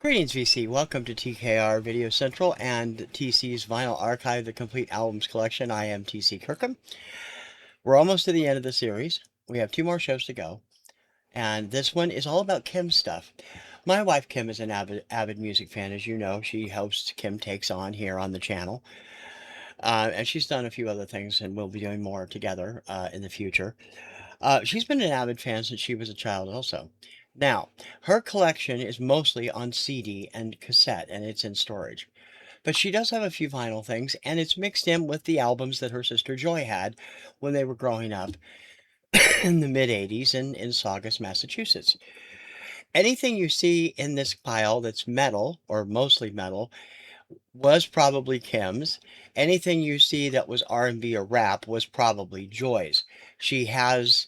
Greetings, VC. Welcome to TKR Video Central and TC's Vinyl Archive, the complete albums collection. I am TC Kirkham. We're almost to the end of the series. We have 2 more shows to go. And this one is all about Kim's stuff. My wife, Kim, is an avid music fan, as you know. She hosts Kim Takes On here on the channel. And she's done a few other things, and we'll be doing more together in the future. She's been an avid fan since she was a child also. Now, her collection is mostly on CD and cassette, and it's in storage. But she does have a few vinyl things, and it's mixed in with the albums that her sister Joy had when they were growing up in the mid-'80s in Saugus, Massachusetts. Anything you see in this pile that's metal, or mostly metal, was probably Kim's. Anything you see that was R&B or rap was probably Joy's. She has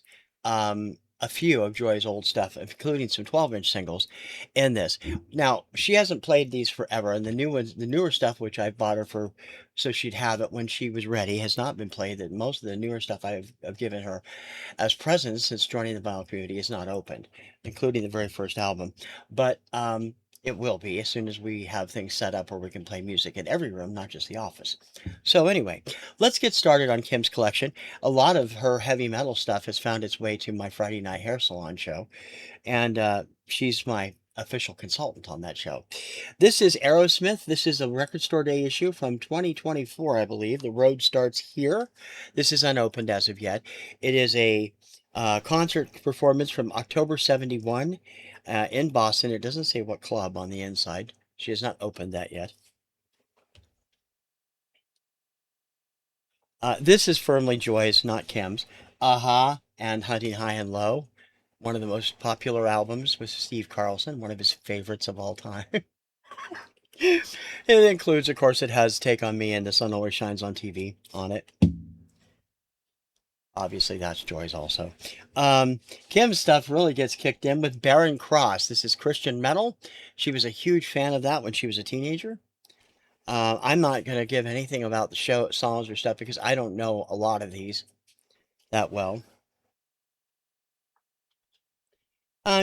a few of Joy's old stuff, including some 12-inch singles in this. Now, she hasn't played these forever, and the newer stuff, which I bought her for so she'd have it when she was ready, has not been played. That most of the newer stuff I've given her as presents since joining the Vinyl community is not opened, including the very first album. But it will be as soon as we have things set up where we can play music in every room, not just the office. So anyway, let's get started on Kim's collection. A lot of her heavy metal stuff has found its way to my Friday night hair salon show, and she's my official consultant on that show. This is Aerosmith. This is a Record Store Day issue from 2024, I believe. The road starts here. This is unopened as of yet. It is a concert performance from October 71 in Boston. It doesn't say what club on the inside. She has not opened that yet. This is firmly Joy's, not Kim's. Aha and Hunting High and Low. One of the most popular albums with Steve Carlson, one of his favorites of all time. It includes, of course, it has Take On Me and The Sun Always Shines on TV on it. Obviously, that's Joy's also. Kim's stuff really gets kicked in with Barren Cross. This is Christian metal. She was a huge fan of that when she was a teenager. I'm not going to give anything about the show songs or stuff because I don't know a lot of these that well.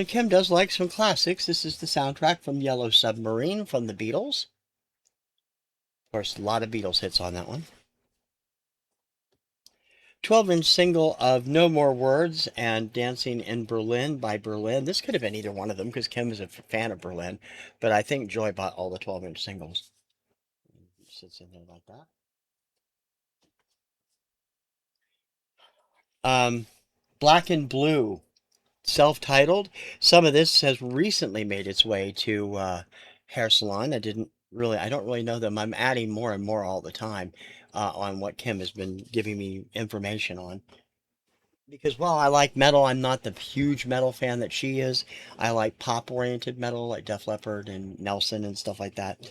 Kim does like some classics. This is the soundtrack from Yellow Submarine from the Beatles. Of course, a lot of Beatles hits on that one. 12-inch single of No More Words and Dancing in Berlin by Berlin. This could have been either one of them because Kim is a fan of Berlin, but I think Joy bought all the 12-inch singles. It sits in there like that. Black and Blue, self-titled. Some of this has recently made its way to Hair Salon. I don't really know them. I'm adding more and more all the time on what Kim has been giving me information on. Because while I like metal, I'm not the huge metal fan that she is. I like pop-oriented metal, like Def Leppard and Nelson and stuff like that.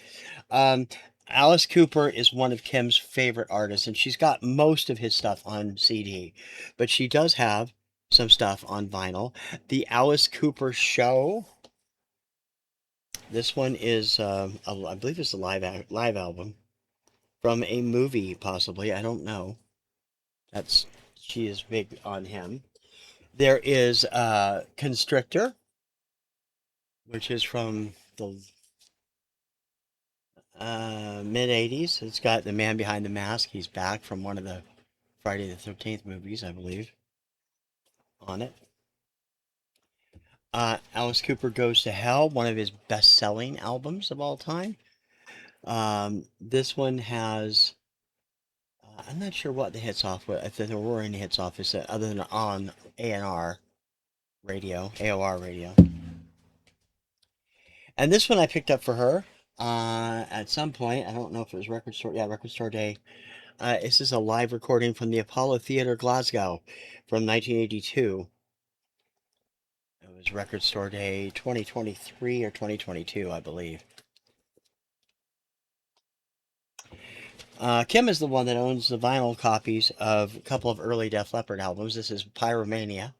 Um, Alice Cooper is one of Kim's favorite artists, and she's got most of his stuff on CD, but she does have some stuff on vinyl. The Alice Cooper Show. This one is, I believe it's a live album from a movie, possibly. I don't know. She is big on him. There is Constrictor, which is from the mid-'80s. It's got the man behind the mask. He's back from one of the Friday the 13th movies, I believe, on it. Alice Cooper Goes to Hell, one of his best-selling albums of all time. This one has, I'm not sure what the hits off with, if there were any hits off, other than on A&R radio, AOR radio. And this one I picked up for her at some point. I don't know if it was Record Store. Yeah, Record Store Day. This is a live recording from the Apollo Theatre, Glasgow, from 1982. It was Record Store Day 2023 or 2022, I believe. Kim is the one that owns the vinyl copies of a couple of early Def Leppard albums. This is Pyromania.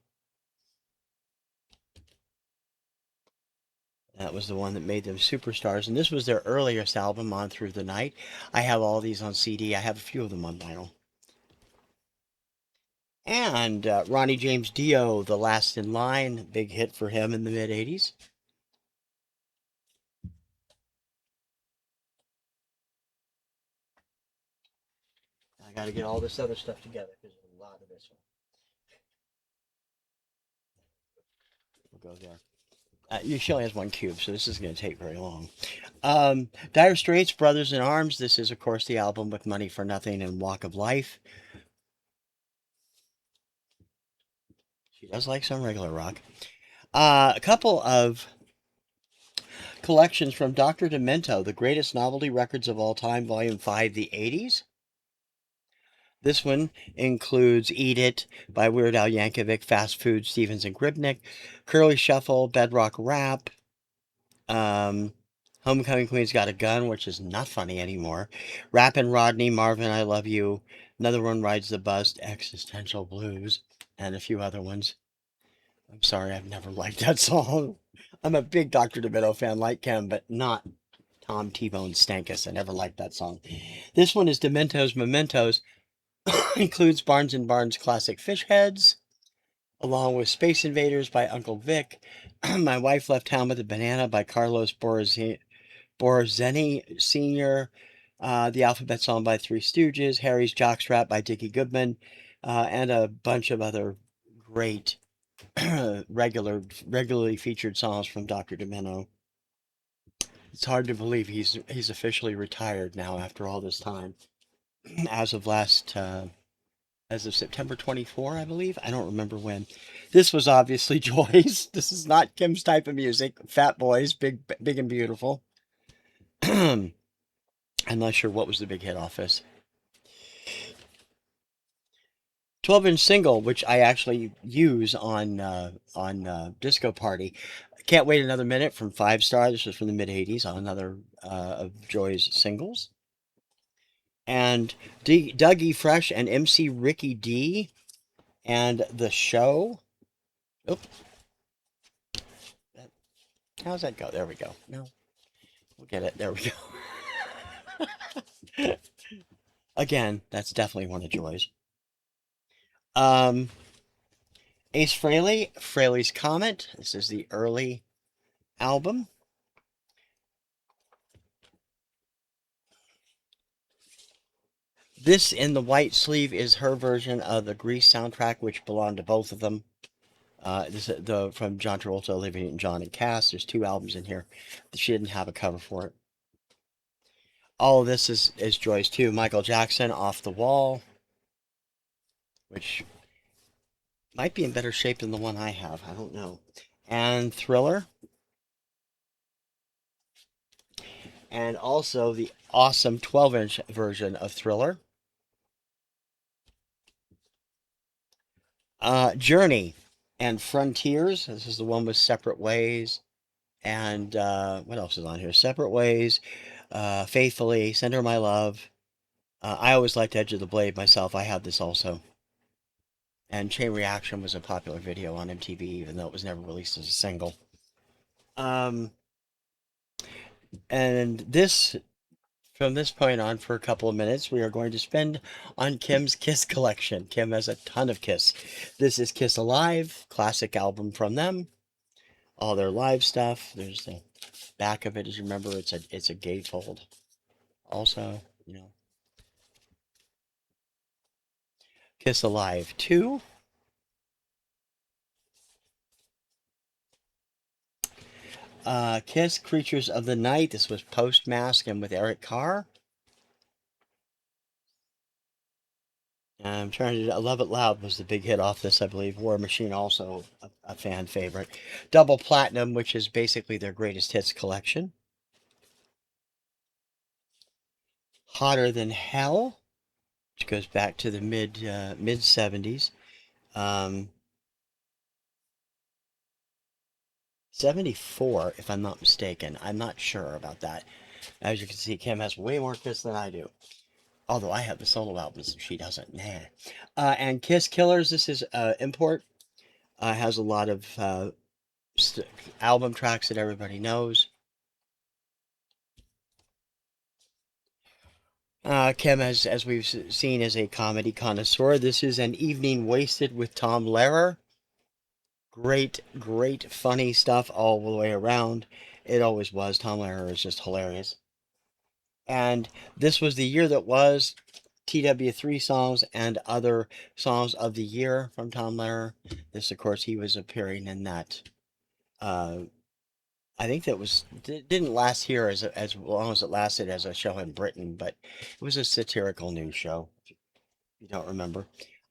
That was the one that made them superstars, and this was their earliest album, On Through the Night. I have all these on CD. I have a few of them on vinyl. And Ronnie James Dio, The Last in Line, big hit for him in the mid-'80s. got to get all this other stuff together because there's a lot of this one. We'll go there. She only has one cube, so this isn't going to take very long. Dire Straits, Brothers in Arms. This is, of course, the album with Money for Nothing and Walk of Life. She does like some regular rock. A couple of collections from Dr. Demento, The Greatest Novelty Records of All Time, Volume 5, The 80s. This one includes Eat It by Weird Al Yankovic, Fast Food, Stevens and Gribnick, Curly Shuffle, Bedrock Rap, Homecoming Queen's Got a Gun, which is not funny anymore, Rappin' Rodney, Marvin, I Love You, Another One Rides the Bus, Existential Blues, and a few other ones. I'm sorry, I've never liked that song. I'm a big Dr. Demento fan like Kim, but not Tom T-Bone Stankus. I never liked that song. This one is Demento's Mementos. Includes Barnes and Barnes classic Fish Heads, along with Space Invaders by Uncle Vic, My Wife Left Town with a Banana by Carlos Borzeni Sr., The Alphabet Song by Three Stooges, Harry's Jockstrap by Dickie Goodman, and a bunch of other great regularly featured songs from Dr. Demento. It's hard to believe he's officially retired now after all this time. As of September 24, I believe. I don't remember when. This was obviously Joy's. This is not Kim's type of music. Fat Boys, big and beautiful. I'm not sure what was the big hit off this. 12-inch single, which I actually use on Disco Party. Can't Wait Another Minute from 5 Star. This was from the mid-'80s on another of Joy's singles. And Dougie Fresh and MC Ricky D and The Show. Oop. How's that go? There we go. No. We'll get it. There we go. Again, that's definitely one of Joy's. Ace Frehley, Frehley's Comet. This is the early album. This in the white sleeve is her version of the Grease soundtrack, which belonged to both of them. This is from John Travolta, Olivia Newton-John, and Cass. There's 2 albums in here. She didn't have a cover for it. All of this is Joy's too. Michael Jackson, Off the Wall, which might be in better shape than the one I have. I don't know. And Thriller. And also the awesome 12-inch version of Thriller. Journey and Frontiers. This is the one with Separate Ways. And what else is on here? Separate Ways, Faithfully, Send Her My Love. I always liked Edge of the Blade myself. I have this also. And Chain Reaction was a popular video on MTV, even though it was never released as a single. And this, from this point on, for a couple of minutes, we are going to spend on Kim's Kiss collection. Kim has a ton of Kiss. This is Kiss Alive, classic album from them. All their live stuff. There's the back of it, as you remember, it's a gatefold. Also, you know, Kiss Alive 2. Kiss Creatures of the Night. This was post-Mask and with Eric Carr. I'm trying to. Love It Loud was the big hit off this, I believe. War Machine also a fan favorite. Double Platinum, which is basically their greatest hits collection. Hotter Than Hell, which goes back to the mid 70s. 74, if I'm not mistaken. I'm not sure about that. As you can see, Kim has way more Kiss than I do. Although I have the solo albums and she doesn't. Nah. And Kiss Killers, this is import. Has a lot of album tracks that everybody knows. Kim, as we've seen, is a comedy connoisseur. This is An Evening Wasted with Tom Lehrer. Great, funny stuff all the way around. It always was. Tom Lehrer is just hilarious. And this was the year that was. TW3 songs and other songs of the year from Tom Lehrer. This, of course, he was appearing in that. Uh, I think that was didn't last here as long as it lasted as a show in Britain, but it was a satirical news show. If you don't remember,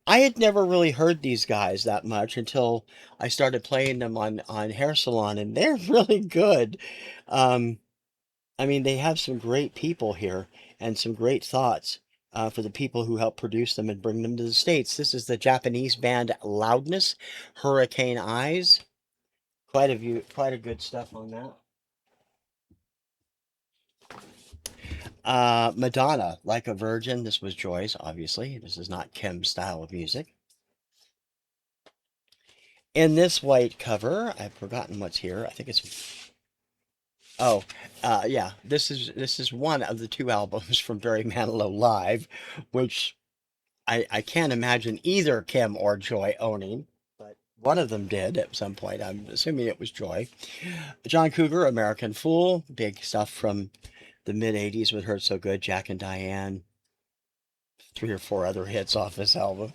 I had never really heard these guys that much until I started playing them on Hair Salon, and they're really good. Um, I mean, they have some great people here and some great thoughts for the people who help produce them and bring them to the States. This is the Japanese band Loudness, Hurricane Eyes. Quite a good stuff on that. Madonna, Like a Virgin. This was Joy's, obviously. This is not Kim's style of music. In this white cover, I've forgotten what's here. I think it's oh, yeah. This is one of the two albums from Barry Manilow Live, which I can't imagine either Kim or Joy owning, but one of them did at some point. I'm assuming it was Joy. John Cougar, American Fool, big stuff from the mid 80s with Hurt So Good, Jack and Diane, three or four other hits off this album.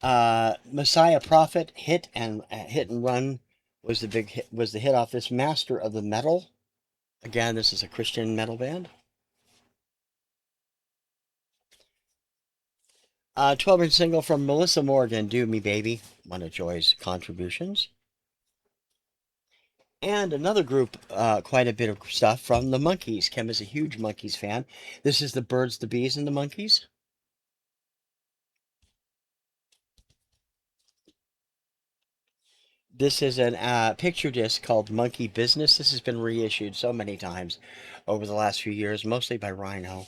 Messiah Prophet, Hit and Run was the hit off this. Master of the Metal. Again, this is a Christian metal band. 12-inch single from Melissa Morgan, Do Me Baby, one of Joy's contributions. And another group, quite a bit of stuff from the Monkees. Kim is a huge Monkees fan. This is the Birds, the Bees, and the Monkees. This is a picture disc called Monkey Business. This has been reissued so many times over the last few years, mostly by Rhino.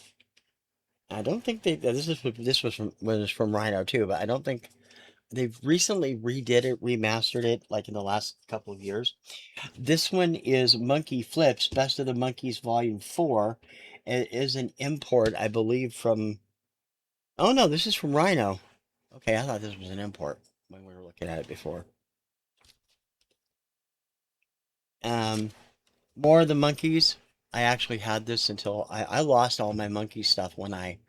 I don't think this was from Rhino too, but I don't think they've recently redid it, remastered it, like in the last couple of years. This one is Monkey Flips, Best of the Monkees Volume 4. It is an import, I believe, from. Oh no, this is from Rhino. Okay, I thought this was an import when we were looking at it before. Um, More of the Monkees. I actually had this until I lost all my monkey stuff when I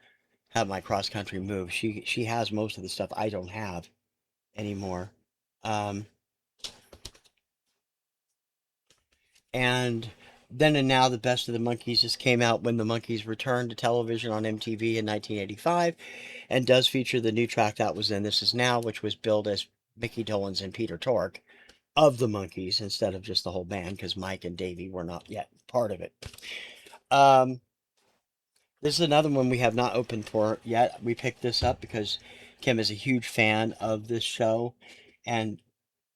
had my cross country move. She has most of the stuff I don't have anymore. Um, and then and now, the Best of the Monkees just came out when the Monkees returned to television on MTV in 1985, and does feature the new track that was in This Is Now, which was billed as Mickey Dolenz and Peter Tork of the Monkees instead of just the whole band, because Mike and Davey were not yet part of it. Um, this is another one we have not opened for yet. We picked this up because Kim is a huge fan of this show, and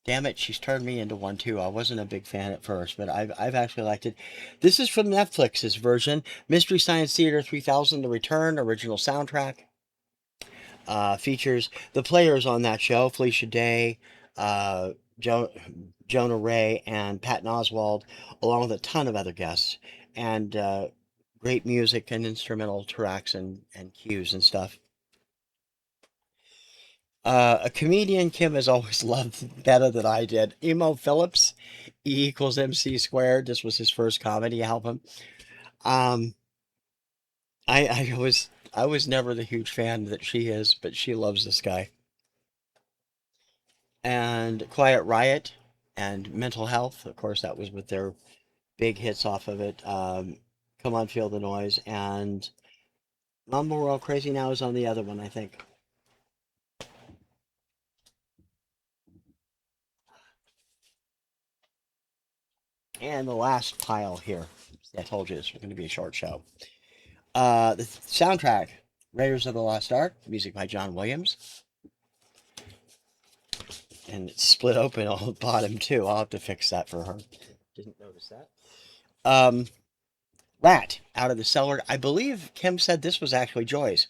damn it, she's turned me into one too. I wasn't a big fan at first, but I've actually liked it. This is from Netflix's version, Mystery Science Theater 3000: The Return original soundtrack. Features the players on that show: Felicia Day, uh, jo- Jonah Ray, and Patton Oswalt, along with a ton of other guests, and great music and instrumental tracks and cues and stuff. A comedian Kim has always loved better than I did. Emo Phillips, E equals MC squared. This was his first comedy album. Um, I was never the huge fan that she is, but she loves this guy. And Quiet Riot and Mental Health, of course, that was with their big hits off of it. Come on, Feel the Noise, and Mama We're All Crazy Now is on the other one, I think. And the last pile here. I told you this was going to be a short show. The soundtrack, Raiders of the Lost Ark, music by John Williams. And it's split open on the bottom too. I'll have to fix that for her. Didn't notice that. Um, Rat, Out of the Cellar. I believe Kim said this was actually Joy's.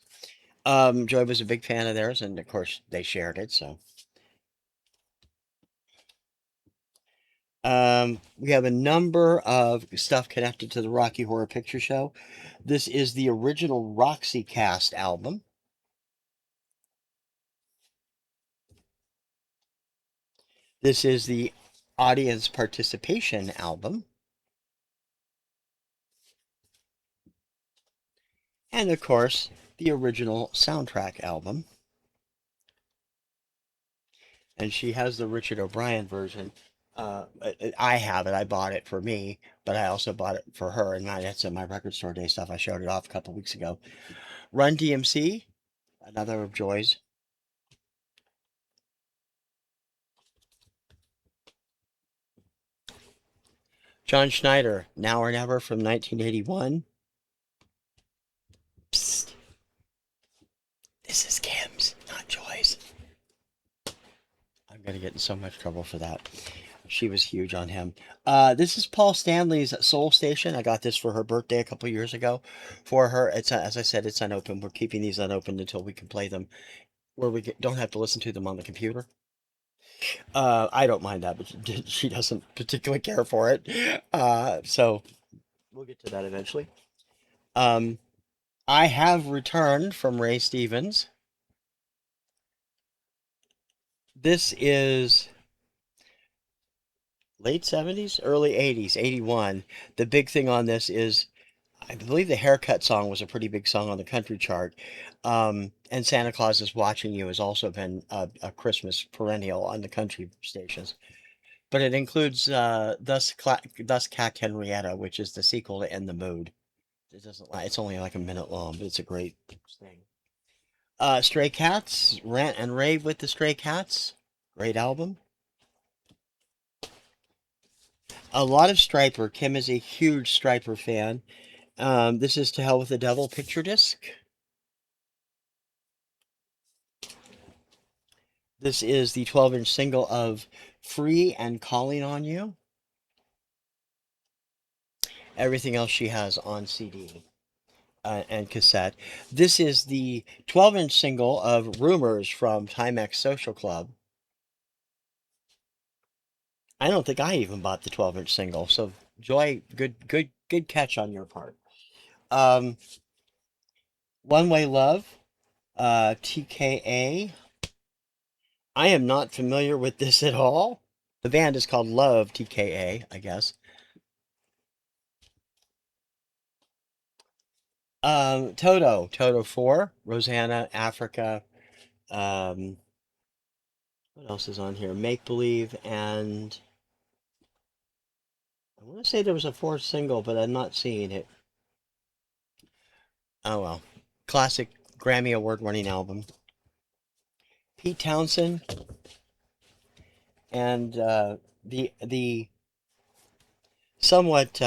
Joy was a big fan of theirs, and of course they shared it. So we have a number of stuff connected to the Rocky Horror Picture Show. This is the original Roxy Cast album. This is the audience participation album. And of course, the original soundtrack album. And she has the Richard O'Brien version. I have it. I bought it for me, but I also bought it for her. And that's in my record store day stuff. I showed it off a couple weeks ago. Run DMC, another of Joy's. John Schneider, Now or Never from 1981. Psst, this is Kim's, not Joy's. I'm going to get in so much trouble for that. She was huge on him. This is Paul Stanley's Soul Station. I got this for her birthday a couple years ago. For her, as I said, it's unopened. We're keeping these unopened until we can play them, where don't have to listen to them on the computer. I don't mind that, but she doesn't particularly care for it. So we'll get to that eventually. I have returned from Ray Stevens. This is late 70s, early 80s, 81. The big thing on this is, I believe the Haircut song was a pretty big song on the country chart. And Santa Claus is Watching You has also been a Christmas perennial on the country stations. But it includes Thus Cat Henrietta, which is the sequel to In the Mood. It's only like a minute long, but it's a great thing. Stray Cats, Rant and Rave with the Stray Cats. Great album. A lot of Striper. Kim is a huge Striper fan. This is To Hell with the Devil picture disc. This is the 12-inch single of Free and Calling on You. Everything else she has on CD and cassette. This is the 12-inch single of Rumors from Timex Social Club. I don't think I even bought the 12-inch single, so Joy, good catch on your part. One Way Love, TKA. I am not familiar with this at all. The band is called Love, TKA, I guess. Toto 4, Rosanna, Africa. What else is on here? Make Believe, and I want to say there was a fourth single, but I'm not seeing it. Oh well. Classic Grammy Award-winning album. Pete Townsend, and the somewhat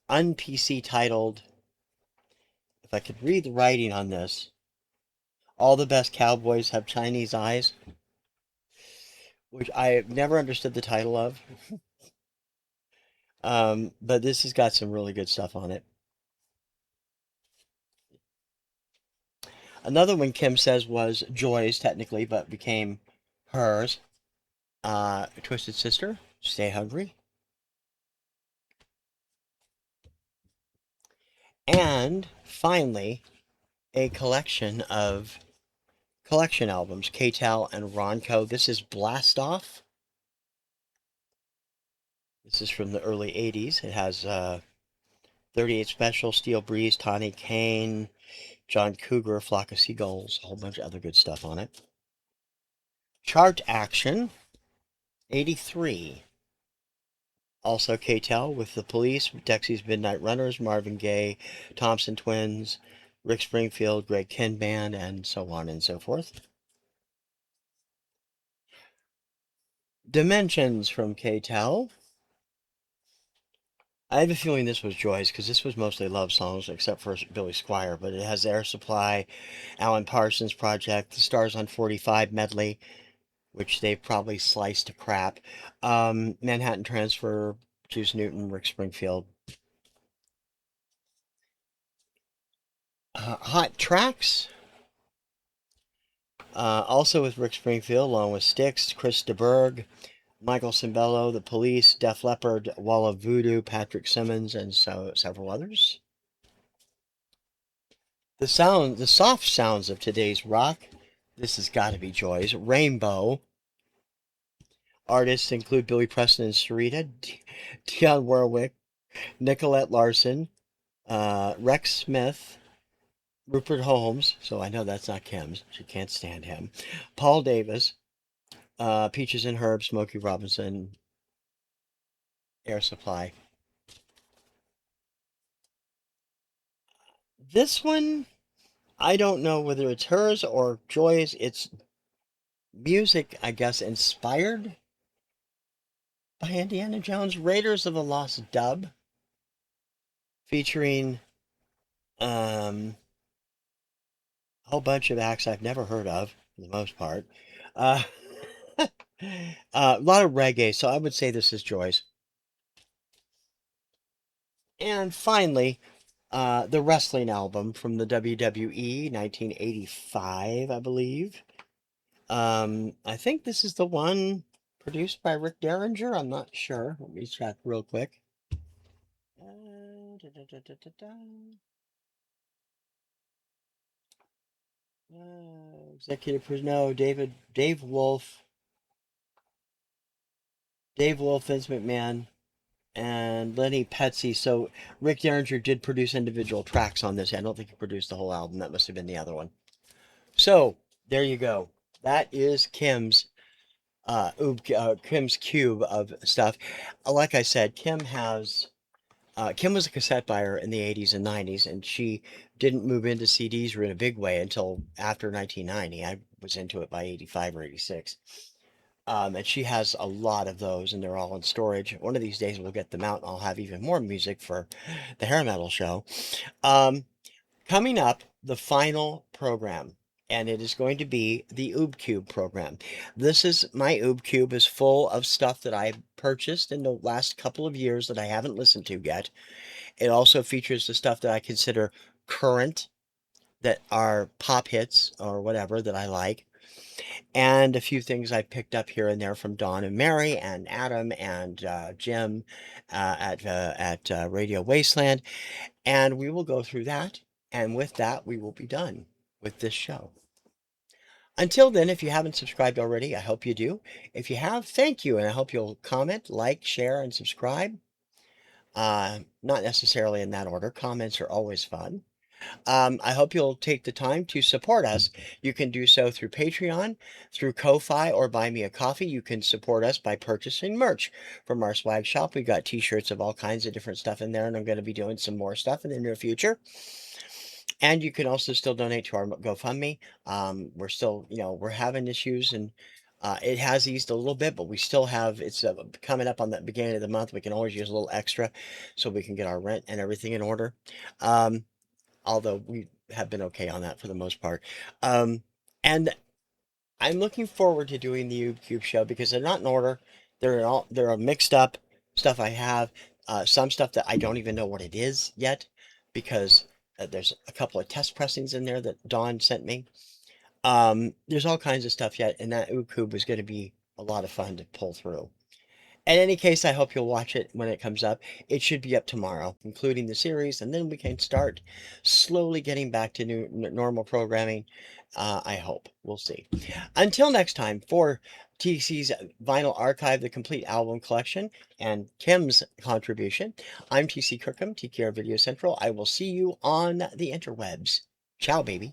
un-PC titled, if I could read the writing on this, All the Best Cowboys Have Chinese Eyes, which I have never understood the title of. But this has got some really good stuff on it. Another one Kim says was Joy's technically, but became hers. Twisted Sister, Stay Hungry. And finally, a collection of collection albums, K-Tel and Ronco. This is Blast Off. This is from the early 80s. It has 38 Special, Steel Breeze, Tawny Kane, John Cougar, Flock of Seagulls, a whole bunch of other good stuff on it. Chart Action, 83. Also K-Tel with The Police, Dexy's Midnight Runners, Marvin Gaye, Thompson Twins, Rick Springfield, Greg Kihn Band, and so on and so forth. Dimensions from K-Tel. I have a feeling this was Joy's because this was mostly love songs except for Billy Squier, but it has Air Supply, Alan Parsons Project, the Stars on 45 medley, which they've probably sliced to crap, Manhattan Transfer, Juice Newton, Rick Springfield. Hot Tracks, also with Rick Springfield, along with Styx, Chris DeBerg, Michael Cimbello, The Police, Def Leppard, Wall of Voodoo, Patrick Simmons, and several others. The soft sounds of today's rock. This has got to be Joy's. Rainbow. Artists include Billy Preston and Sarita, Dionne Warwick, Nicolette Larson, Rex Smith, Rupert Holmes, so I know that's not Kim's. She can't stand him. Paul Davis, Peaches and Herb, Smokey Robinson, Air Supply. This one, I don't know whether it's hers or Joy's. It's music, I guess, inspired by Indiana Jones. Raiders of the Lost Dub, featuring um, a whole bunch of acts I've never heard of, for the most part. Uh, a lot of reggae, so I would say this is Joy's. And finally, the wrestling album from the WWE, 1985, I believe. I think this is the one produced by Rick Derringer. I'm not sure. Let me check real quick. Da, da, da, da, da, da. Executive producer, no, Dave Wolf, Vince McMahon, and Lenny Petsy. So Rick Derringer did produce individual tracks on this. I don't think he produced the whole album. That must have been the other one. So there you go. That is Kim's cube of stuff. Like I said, Kim was a cassette buyer in the 80s and 90s, and she didn't move into CDs in a big way until after 1990. I was into it by 85 or 86. And she has a lot of those, and they're all in storage. One of these days we'll get them out, and I'll have even more music for the hair metal show. Um, Coming up, the final program, and it is going to be the Oob Cube program. My Oob Cube is full of stuff that I purchased in the last couple of years that I haven't listened to yet. It also features the stuff that I consider current, that are pop hits or whatever that I like, and a few things I picked up here and there from Don and Mary and Adam and Jim at Radio Wasteland. And we will go through that. And with that, we will be done with this show. Until then, if you haven't subscribed already, I hope you do. If you have, thank you. And I hope you'll comment, like, share, and subscribe. Not necessarily in that order. Comments are always fun. I hope you'll take the time to support us. You can do so through Patreon, through Ko-Fi, or Buy Me a Coffee. You can support us by purchasing merch from our swag shop. We've got t-shirts of all kinds of different stuff in there, and I'm going to be doing some more stuff in the near future. And you can also still donate to our GoFundMe. We're still, we're having issues, and it has eased a little bit, but we still have, it's coming up on the beginning of the month. We can always use a little extra so we can get our rent and everything in order. Although we have been okay on that for the most part. And I'm looking forward to doing the YouTube show because they're not in order. They're a mixed up stuff I have. Some stuff that I don't even know what it is yet because there's a couple of test pressings in there that Dawn sent me. There's all kinds of stuff yet, and that Ukub is going to be a lot of fun to pull through. In any case, I hope you'll watch it when it comes up. It should be up tomorrow, including the series, and then we can start slowly getting back to normal programming. I hope. We'll see. Until next time, for TC's Vinyl Archive, the complete album collection, and Kim's contribution, I'm TC Kirkham, TKR Video Central. I will see you on the interwebs. Ciao, baby.